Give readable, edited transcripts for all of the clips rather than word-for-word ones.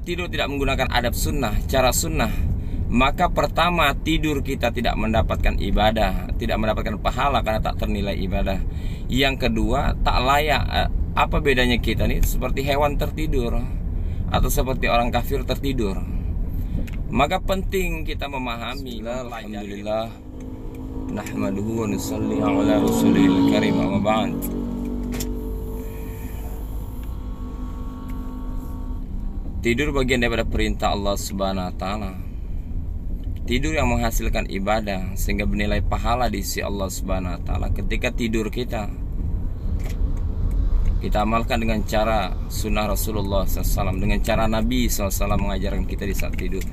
kita tidur tidak menggunakan adab sunnah, cara sunnah, maka pertama tidur kita tidak mendapatkan ibadah, tidak mendapatkan pahala karena tak ternilai ibadah. Yang kedua, tak layak. Apa bedanya kita nih? Seperti hewan tertidur atau seperti orang kafir tertidur. Maka penting kita memahami. Alhamdulillah, nahmaduhu wa nusalli ala rasulil karim, amma ba'd. Tidur bagian daripada perintah Allah Subhanahu wa taala. Tidur yang menghasilkan ibadah sehingga bernilai pahala di sisi Allah Subhanahu wa taala. Ketika tidur kita amalkan dengan cara sunnah Rasulullah SAW, dengan cara Nabi SAW mengajarkan kita di saat tidur.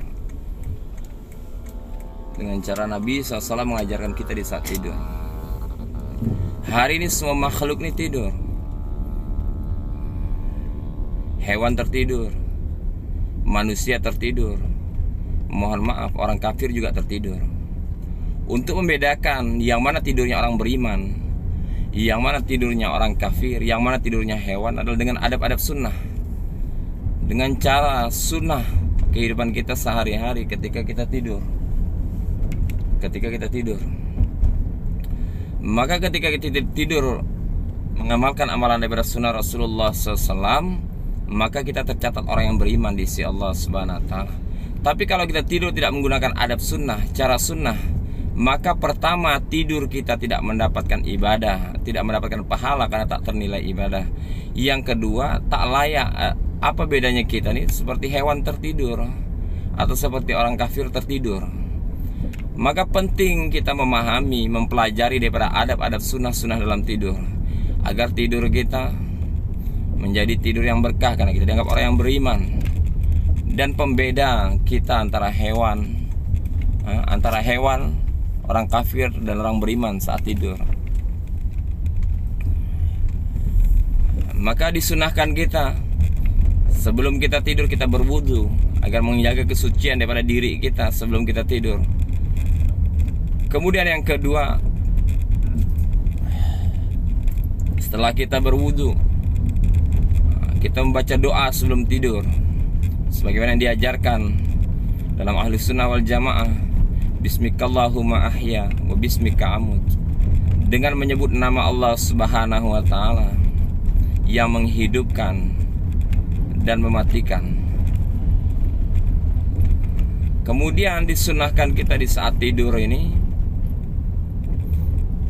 Dengan cara Nabi SAW mengajarkan kita di saat tidur. Hari ini semua makhluk ini tidur. Hewan tertidur, manusia tertidur, mohon maaf, orang kafir juga tertidur. Untuk membedakan yang mana tidurnya orang beriman, yang mana tidurnya orang kafir, yang mana tidurnya hewan adalah dengan adab-adab sunnah, dengan cara sunnah kehidupan kita sehari-hari ketika kita tidur. Maka ketika kita tidur mengamalkan amalan daripada sunnah Rasulullah SAW, maka kita tercatat orang yang beriman di sisi Allah Subhanahu wa taala. Tapi kalau kita tidur tidak menggunakan adab sunnah, cara sunnah, maka pertama tidur kita tidak mendapatkan ibadah, tidak mendapatkan pahala karena tak ternilai ibadah. Yang kedua, tak layak. Apa bedanya kita nih? Seperti hewan tertidur atau seperti orang kafir tertidur. Maka penting kita memahami, mempelajari daripada adab-adab sunnah-sunnah dalam tidur, agar tidur kita menjadi tidur yang berkah karena kita dianggap orang yang beriman. Dan pembeda kita antara hewan, orang kafir dan orang beriman saat tidur. Maka disunahkan kita sebelum kita tidur kita berwudu agar menjaga kesucian daripada diri kita sebelum kita tidur. Kemudian yang kedua, setelah kita berwudu, kita membaca doa sebelum tidur sebagaimana yang diajarkan dalam Ahlus Sunnah wal Jamaah. Bismikallahumma ahya wa bismika amut, dengan menyebut nama Allah Subhanahu wa taala yang menghidupkan dan mematikan. Kemudian disunahkan kita di saat tidur ini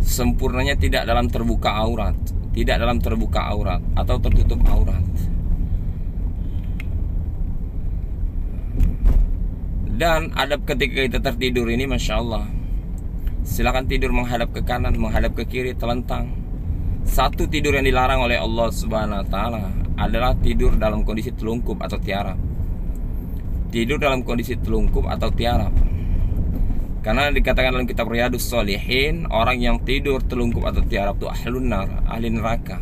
sempurnanya tidak dalam terbuka aurat, atau tertutup aurat. Dan adab ketika kita tertidur ini, Masya Allah, silakan tidur menghadap ke kanan, menghadap ke kiri, telentang. Satu tidur yang dilarang oleh Allah Subhanahu wa taala adalah tidur dalam kondisi telungkup atau tiarap. Tidur dalam kondisi telungkup atau tiarap, karena dikatakan dalam kitab Riyadhus Shalihin, orang yang tidur telungkup atau tiarap itu ahlun nar, ahli neraka.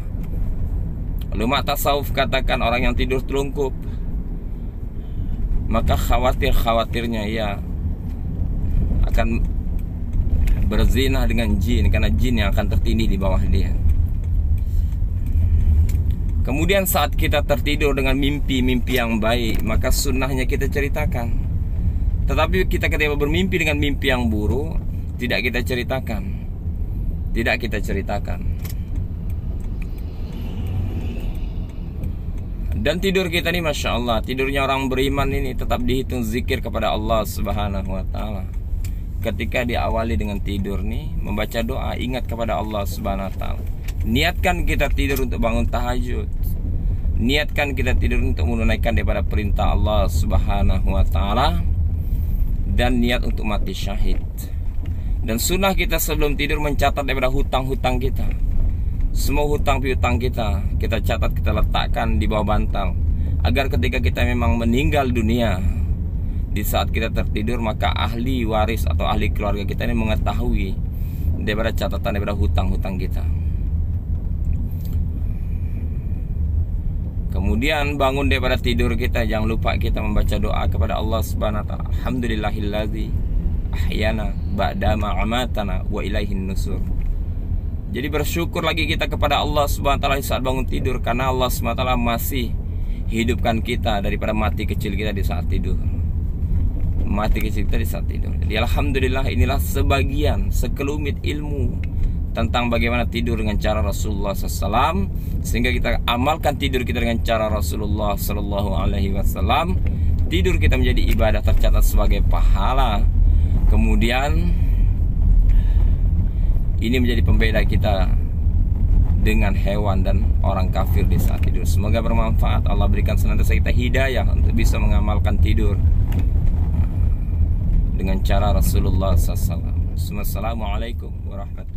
Ulama tasawuf katakan orang yang tidur telungkup, maka khawatirnya ia akan berzina dengan jin, karena jin yang akan tertindih di bawah dia. Kemudian saat kita tertidur dengan mimpi-mimpi yang baik, maka sunnahnya kita ceritakan. Tetapi kita ketika bermimpi dengan mimpi yang buruk, tidak kita ceritakan. Dan tidur kita ini, Masya Allah, tidurnya orang beriman ini tetap dihitung zikir kepada Allah Subhanahu wa taala. Ketika diawali dengan tidur nih, membaca doa, ingat kepada Allah Subhanahu wa taala. Niatkan kita tidur untuk bangun tahajud. Niatkan kita tidur untuk menunaikan daripada perintah Allah Subhanahu wa taala, dan niat untuk mati syahid. Dan sunnah kita sebelum tidur mencatat daripada hutang-hutang kita. Semua hutang piutang kita catat, kita letakkan di bawah bantal, agar ketika kita memang meninggal dunia, di saat kita tertidur, maka ahli waris atau ahli keluarga kita ini mengetahui daripada catatan daripada hutang-hutang kita. Kemudian bangun daripada tidur kita, jangan lupa kita membaca doa kepada Allah Subhanahu wa taala. Alhamdulillahillazi ahyana ba'dama amatana wa ilaihin nusur. Jadi bersyukur lagi kita kepada Allah Subhanahu wa taala saat bangun tidur, karena Allah Subhanahu wa taala masih hidupkan kita daripada mati kecil kita di saat tidur. Mati kecil kita di saat tidur. Jadi alhamdulillah, inilah sebagian sekelumit ilmu tentang bagaimana tidur dengan cara Rasulullah SAW, sehingga kita amalkan tidur kita dengan cara Rasulullah SAW. Tidur kita menjadi ibadah, tercatat sebagai pahala. Kemudian ini menjadi pembeda kita dengan hewan dan orang kafir di saat tidur. Semoga bermanfaat. Allah berikan senantiasa kita hidayah untuk bisa mengamalkan tidur dengan cara Rasulullah SAW. Assalamualaikum warahmatullahi wabarakatuh.